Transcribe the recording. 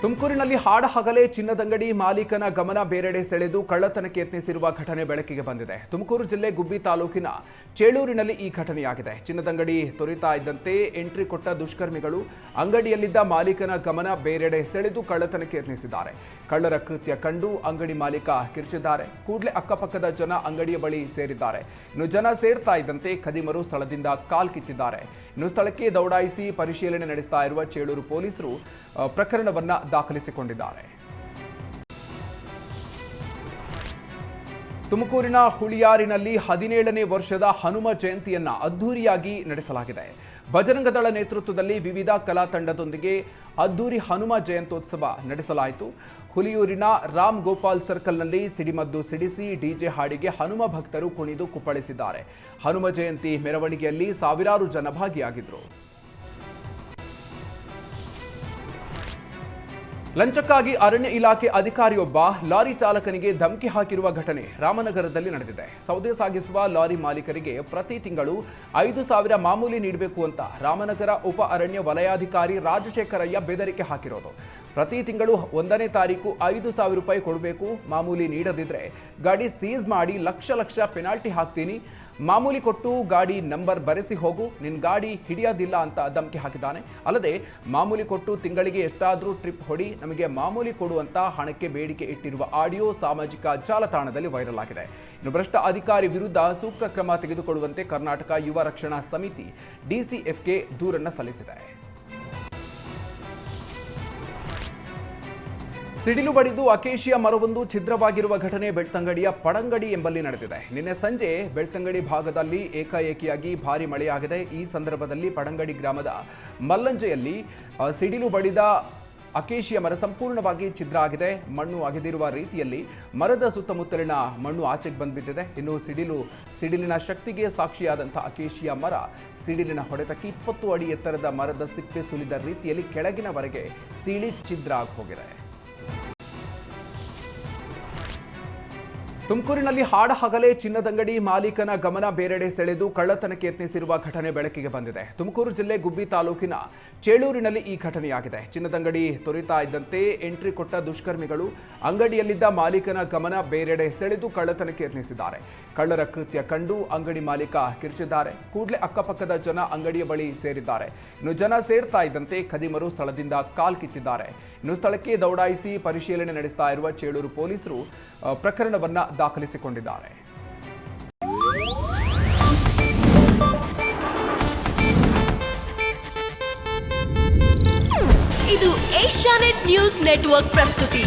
ತುಮಕೂರಿನಲ್ಲಿ ಹಾಡ ಹಗಲೇ ಚಿನ್ನದಂಗಡಿ ಮಾಲೀಕನ ಗಮನ ಬೇರೆಡೆ ಸೆಳೆದು ಕಳ್ಳತನಕ್ಕೆ ಯತ್ನಿಸಿರುವ ಘಟನೆ ಬೆಳಕಿಗೆ ಬಂದಿದೆ. ತುಮಕೂರು ಜಿಲ್ಲೆ ಗುಬ್ಬಿ ತಾಲೂಕಿನ ಚೇಳೂರಿನಲ್ಲಿ ಈ ಘಟನೆಯಾಗಿದೆ. ಚಿನ್ನದಂಗಡಿ ತೊರೆತಾ ಇದ್ದಂತೆ ಎಂಟ್ರಿ ಕೊಟ್ಟ ದುಷ್ಕರ್ಮಿಗಳು ಅಂಗಡಿಯಲ್ಲಿದ್ದ ಮಾಲೀಕನ ಗಮನ ಬೇರೆಡೆ ಸೆಳೆದು ಕಳ್ಳತನಕ್ಕೆ ಯತ್ನಿಸಿದ್ದಾರೆ. ಕಳ್ಳರ ಕೃತ್ಯ ಕಂಡು ಅಂಗಡಿ ಮಾಲೀಕ ಕಿರ್ಚಿದ್ದಾರೆ. ಕೂಡಲೇ ಅಕ್ಕಪಕ್ಕದ ಜನ ಅಂಗಡಿಯ ಬಳಿ ಸೇರಿದ್ದಾರೆ. ಇನ್ನು ಜನ ಸೇರ್ತಾ ಇದ್ದಂತೆ ಖದೀಮರು ಸ್ಥಳದಿಂದ ಕಾಲ್ ಕಿತ್ತಿದ್ದಾರೆ. ಇನ್ನು ಸ್ಥಳಕ್ಕೆ ದೌಡಾಯಿಸಿ ಪರಿಶೀಲನೆ ನಡೆಸ್ತಾ ಇರುವ ಚೇಳೂರು ಪೊಲೀಸರು ಪ್ರಕರಣವನ್ನ ದಾಖಲಿಸಿಕೊಂಡಿದ್ದಾರೆ. ತುಮಕೂರಿನ ಹುಳಿಯಾರಿನಲ್ಲಿ 17ನೇ ವರ್ಷದ ಹನುಮ ಜಯಂತಿಯನ್ನ ಅದ್ದೂರಿಯಾಗಿ ನಡೆಸಲಾಗಿದೆ. ಬಜರಂಗ ದಳ ನೇತೃತ್ವದಲ್ಲಿ ವಿವಿಧ ಕಲಾ ತಂಡದೊಂದಿಗೆ ಅದ್ದೂರಿ ಹನುಮ ಜಯಂತ್ಯೋತ್ಸವ ನಡೆಸಲಾಯಿತು. ಹುಲಿಯೂರಿನ ರಾಮ್ ಗೋಪಾಲ್ ಸರ್ಕಲ್ನಲ್ಲಿ ಸಿಡಿಮದ್ದು ಸಿಡಿಸಿ ಡಿಜೆ ಹಾಡಿಗೆ ಹನುಮ ಭಕ್ತರು ಕುಣಿದು ಕುಪ್ಪಳಿಸಿದ್ದಾರೆ. ಹನುಮ ಜಯಂತಿ ಮೆರವಣಿಗೆಯಲ್ಲಿ ಸಾವಿರಾರು ಜನ ಭಾಗಿಯಾಗಿದ್ದರು. ಲಂಚಕ್ಕಾಗಿ ಅರಣ್ಯ ಇಲಾಖೆ ಅಧಿಕಾರಿಯೊಬ್ಬ ಲಾರಿ ಚಾಲಕನಿಗೆ ಧಮಕಿ ಹಾಕಿರುವ ಘಟನೆ ರಾಮನಗರದಲ್ಲಿ ನಡೆದಿದೆ. ಸೌದೆ ಸಾಗಿಸುವ ಲಾರಿ ಮಾಲೀಕರಿಗೆ ಪ್ರತಿ ತಿಂಗಳು 5,000 ಮಾಮೂಲಿ ನೀಡಬೇಕು ಅಂತ ರಾಮನಗರ ಉಪ ಅರಣ್ಯ ವಲಯಾಧಿಕಾರಿ ರಾಜಶೇಖರಯ್ಯ ಬೆದರಿಕೆ ಹಾಕಿರೋದು. ಪ್ರತಿ ತಿಂಗಳು 1ನೇ ತಾರೀಕು 5,000 ರೂಪಾಯಿ ಕೊಡಬೇಕು, ಮಾಮೂಲಿ ನೀಡದಿದ್ರೆ ಗಾಡಿ ಸೀಸ್ ಮಾಡಿ ಲಕ್ಷ ಪೆನಾಲ್ಟಿ ಹಾಕ್ತೀನಿ, ಮಾಮೂಲಿ ಕೊಟ್ಟು ಗಾಡಿ ನಂಬರ್ ಬರೆಸಿ ಹೋಗು, ನಿನ್ನ ಗಾಡಿ ಹಿಡಿಯೋದಿಲ್ಲ ಅಂತ ಧಮಕಿ ಹಾಕಿದ್ದಾನೆ. ಅಲ್ಲದೆ ಮಾಮೂಲಿ ಕೊಟ್ಟು ತಿಂಗಳಿಗೆ ಎಷ್ಟಾದರೂ ಟ್ರಿಪ್ ಹೊಡಿ, ನಮಗೆ ಮಾಮೂಲಿ ಕೊಡುವಂತ ಹಣಕ್ಕೆ ಬೇಡಿಕೆ ಇಟ್ಟಿರುವ ಆಡಿಯೋ ಸಾಮಾಜಿಕ ಜಾಲತಾಣದಲ್ಲಿ ವೈರಲ್ ಆಗಿದೆ. ಇನ್ನು ಭ್ರಷ್ಟ ಅಧಿಕಾರಿ ವಿರುದ್ಧ ಸೂಕ್ತ ಕ್ರಮ ತೆಗೆದುಕೊಳ್ಳುವಂತೆ ಕರ್ನಾಟಕ ಯುವ ರಕ್ಷಣಾ ಸಮಿತಿ ಡಿಸಿಎಫ್ಗೆ ದೂರನ್ನು ಸಲ್ಲಿಸಿದೆ. ಸಿಡಿಲು ಬಡಿದು ಅಕೇಶಿಯಾ ಮರವೊಂದು ಛಿದ್ರವಾಗಿರುವ ಘಟನೆ ಬೆಳ್ತಂಗಡಿಯ ಪಡಂಗಡಿ ಎಂಬಲ್ಲಿ ನಡೆದಿದೆ. ನಿನ್ನೆ ಸಂಜೆ ಬೆಳ್ತಂಗಡಿ ಭಾಗದಲ್ಲಿ ಏಕಾಏಕಿಯಾಗಿ ಭಾರಿ ಮಳೆಯಾಗಿದೆ. ಈ ಸಂದರ್ಭದಲ್ಲಿ ಪಡಂಗಡಿ ಗ್ರಾಮದ ಮಲ್ಲಂಜೆಯಲ್ಲಿ ಸಿಡಿಲು ಬಡಿದ ಅಕೇಶಿಯಾ ಮರ ಸಂಪೂರ್ಣವಾಗಿ ಛಿದ್ರ ಆಗಿದೆ. ಮಣ್ಣು ಅಗೆದಿರುವ ರೀತಿಯಲ್ಲಿ ಮರದ ಸುತ್ತಮುತ್ತಲಿನ ಮಣ್ಣು ಆಚೆಗೆ ಬಂದ್ಬಿಟ್ಟಿದೆ. ಇನ್ನು ಸಿಡಿಲಿನ ಶಕ್ತಿಗೆ ಸಾಕ್ಷಿಯಾದಂತಹ ಅಕೇಶಿಯಾ ಮರ ಸಿಡಿಲಿನ ಹೊಡೆತಕ್ಕೆ 20 ಅಡಿ ಎತ್ತರದ ಮರದ ಸಿಪ್ಪೆ ಸುಲಿದ ರೀತಿಯಲ್ಲಿ ಕೆಳಗಿನವರೆಗೆ ಸೀಳಿ ಛಿದ್ರ ಆಗಿ ಹೋಗಿದೆ. ತುಮಕೂರಿನಲ್ಲಿ ಹಾಡ ಹಗಲೇ ಚಿನ್ನದಂಗಡಿ ಮಾಲೀಕನ ಗಮನ ಬೇರೆಡೆ ಸೆಳೆದು ಕಳ್ಳತನಕ್ಕೆ ಯತ್ನಿಸಿರುವ ಘಟನೆ ಬೆಳಕಿಗೆ ಬಂದಿದೆ. ತುಮಕೂರು ಜಿಲ್ಲೆ ಗುಬ್ಬಿ ತಾಲೂಕಿನ ಚೇಳೂರಿನಲ್ಲಿ ಈ ಘಟನೆಯಾಗಿದೆ. ಚಿನ್ನದಂಗಡಿ ತೊರೆತಾ ಇದ್ದಂತೆ ಎಂಟ್ರಿ ಕೊಟ್ಟ ದುಷ್ಕರ್ಮಿಗಳು ಅಂಗಡಿಯಲ್ಲಿದ್ದ ಮಾಲೀಕನ ಗಮನ ಬೇರೆಡೆ ಸೆಳೆದು ಕಳ್ಳತನಕ್ಕೆ ಯತ್ನಿಸಿದ್ದಾರೆ. ಕಳ್ಳರ ಕೃತ್ಯ ಕಂಡು ಅಂಗಡಿ ಮಾಲೀಕ ಕಿರ್ಚಿದ್ದಾರೆ. ಕೂಡಲೇ ಅಕ್ಕಪಕ್ಕದ ಜನ ಅಂಗಡಿಯ ಬಳಿ ಸೇರಿದ್ದಾರೆ. ಇನ್ನು ಜನ ಸೇರ್ತಾ ಇದ್ದಂತೆ ಖದೀಮರು ಸ್ಥಳದಿಂದ ಕಾಲ್ ಕಿತ್ತಿದ್ದಾರೆ. ಇನ್ನು ಸ್ಥಳಕ್ಕೆ ದೌಡಾಯಿಸಿ ಪರಿಶೀಲನೆ ನಡೆಸ್ತಾ ಇರುವ ಚೇಳೂರು ಪೊಲೀಸರು ಪ್ರಕರಣವನ್ನ ದಾಖಲಿಸಿಕೊಂಡಿದ್ದಾರೆ. ಇದು ಏಷ್ಯಾನೆಟ್ ನ್ಯೂಸ್ ನೆಟ್ವರ್ಕ್ ಪ್ರಸ್ತುತಿ.